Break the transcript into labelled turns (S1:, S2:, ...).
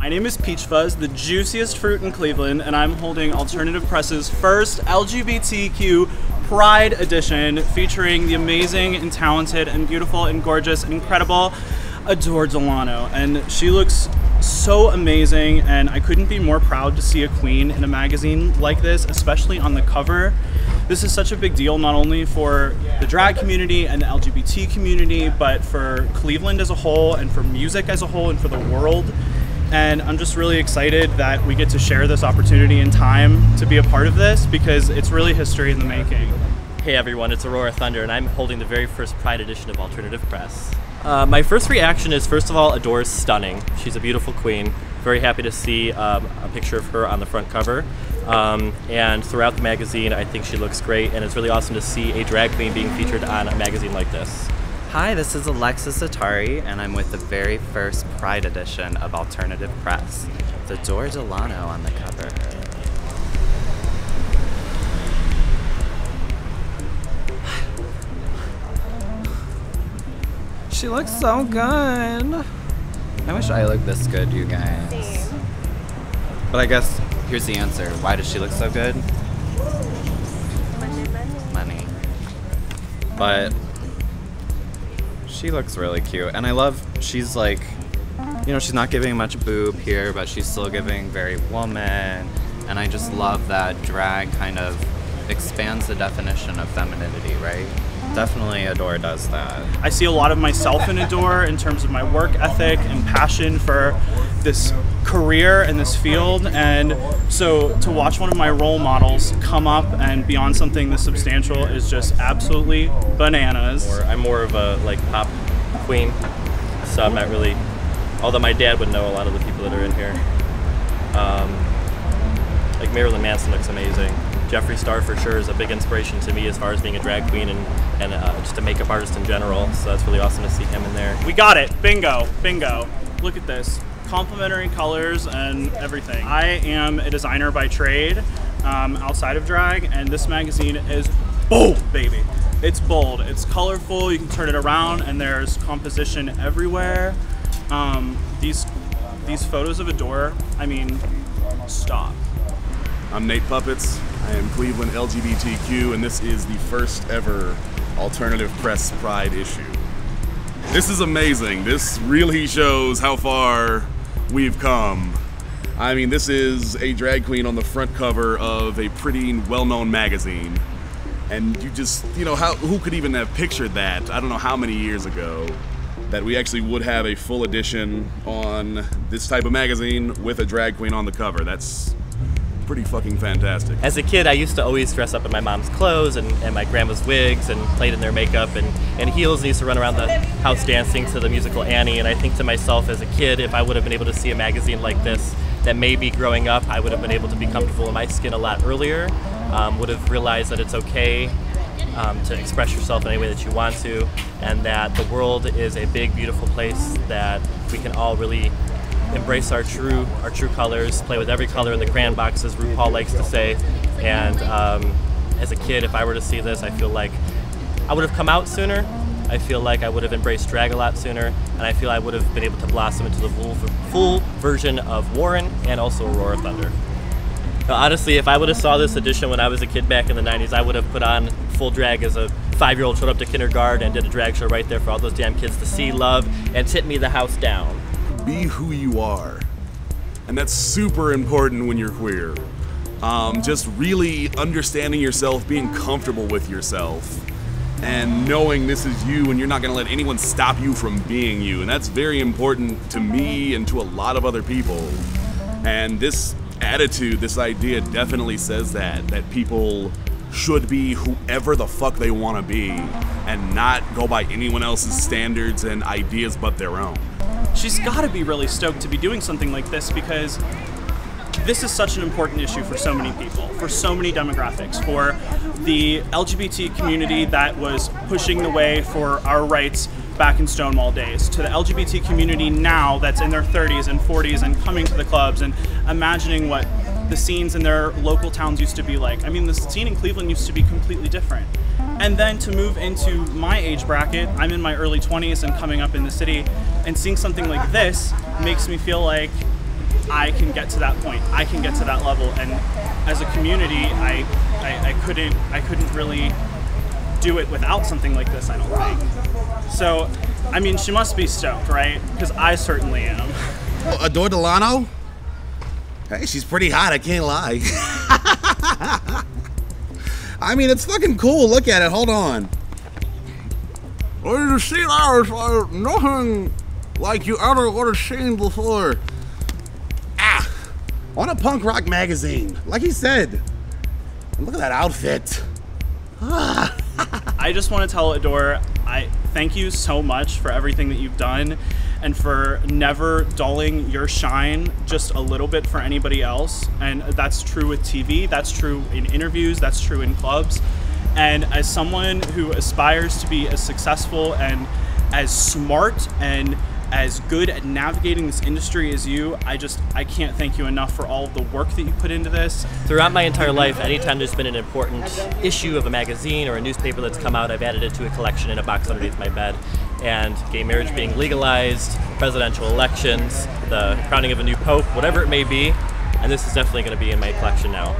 S1: My name is Peach Fuzz, the juiciest fruit in Cleveland, and I'm holding Alternative Press's first LGBTQ Pride Edition, featuring the amazing and talented and beautiful and gorgeous and incredible Adore Delano. And she looks so amazing, and I couldn't be more proud to see a queen in a magazine like this, especially on the cover. This is such a big deal, not only for the drag community and the LGBT community, but for Cleveland as a whole, and for music as a whole, and for the world. And I'm just really excited that we get to share this opportunity and time to be a part of this, because it's really history in the making.
S2: Hey everyone, it's Aurora Thunder, and I'm holding the very first Pride edition of Alternative Press. My first reaction is, first of all, Adore's stunning. She's a beautiful queen. Very happy to see a picture of her on the front cover. And throughout the magazine, I think she looks great, and it's really awesome to see a drag queen being featured on a magazine like this.
S3: Hi, this is Alexis Atauri, and I'm with the very first Pride edition of Alternative Press. It's Adore Delano on the cover. She looks so good. I wish I looked this good, you guys. But I guess here's the answer. Why does she look so good? Money. But she looks really cute, and I love, she's like, you know, she's not giving much boob here, but she's still giving very woman, and I just love that drag kind of expands the definition of femininity, right? Definitely Adore does that.
S1: I see a lot of myself in Adore in terms of my work ethic and passion for this career and this field, and so to watch one of my role models come up and be on something this substantial is just absolutely bananas.
S2: I'm more of a pop queen, so I'm not really, although my dad would know a lot of the people that are in here. Like Marilyn Manson looks amazing. Jeffree Star for sure is a big inspiration to me as far as being a drag queen and just a makeup artist in general, so that's really awesome to see him in there.
S1: We got it, bingo, bingo. Look at this, complementary colors and everything. I am a designer by trade outside of drag, and this magazine is bold, baby. It's bold, it's colorful, you can turn it around, and there's composition everywhere. These photos of Adore, I mean, stop.
S4: I'm Nate Puppets. I am Cleveland LGBTQ, and this is the first ever Alternative Press Pride issue. This is amazing. This really shows how far we've come. I mean, this is a drag queen on the front cover of a pretty well-known magazine. And you just, you know, who could even have pictured that, I don't know how many years ago, that we actually would have a full edition on this type of magazine with a drag queen on the cover. That's pretty fucking fantastic.
S2: As a kid, I used to always dress up in my mom's clothes and my grandma's wigs and played in their makeup and heels, and used to run around the house dancing to the musical Annie. And I think to myself as a kid, if I would have been able to see a magazine like this, that maybe growing up I would have been able to be comfortable in my skin a lot earlier, would have realized that it's okay to express yourself in any way that you want to, and that the world is a big, beautiful place that we can all really embrace our true colors, play with every color in the crayon box, as RuPaul likes to say. And as a kid, if I were to see this, I feel like I would have come out sooner. I feel like I would have embraced drag a lot sooner, and I feel I would have been able to blossom into the full version of Warren and also Aurora Thunder. Now, honestly, if I would have saw this edition when I was a kid back in the 90s, I would have put on full drag as a 5-year-old, showed up to kindergarten and did a drag show right there for all those damn kids to see, love, and tip me the house down.
S4: Be who you are, and that's super important when you're queer. Just really understanding yourself, being comfortable with yourself, and knowing this is you and you're not going to let anyone stop you from being you. And that's very important to me and to a lot of other people. And this attitude, this idea definitely says that people should be whoever the fuck they want to be and not go by anyone else's standards and ideas but their own.
S1: She's got to be really stoked to be doing something like this, because this is such an important issue for so many people, for so many demographics, for the LGBT community that was pushing the way for our rights back in Stonewall days, to the LGBT community now that's in their 30s and 40s and coming to the clubs and imagining what the scenes in their local towns used to be like. I mean, the scene in Cleveland used to be completely different. And then to move into my age bracket, I'm in my early 20s and coming up in the city, and seeing something like this makes me feel like I can get to that point. I can get to that level. And as a community, I couldn't really do it without something like this, I don't think. So, I mean, she must be stoked, right? Because I certainly am.
S5: Adore Delano? Hey, she's pretty hot, I can't lie. I mean, it's fucking cool. Look at it. Hold on. Well, you see, there's nothing like you ever would have seen before. On a punk rock magazine, like he said. And look at that outfit.
S1: I just want to tell Adore, I thank you so much for everything that you've done and for never dulling your shine just a little bit for anybody else. And that's true with TV, that's true in interviews, that's true in clubs. And as someone who aspires to be as successful and as smart and as good at navigating this industry as you, I can't thank you enough for all of the work that you put into this.
S2: Throughout my entire life, anytime there's been an important issue of a magazine or a newspaper that's come out, I've added it to a collection in a box underneath my bed. And gay marriage being legalized, presidential elections, the crowning of a new pope, whatever it may be, and this is definitely going to be in my collection now.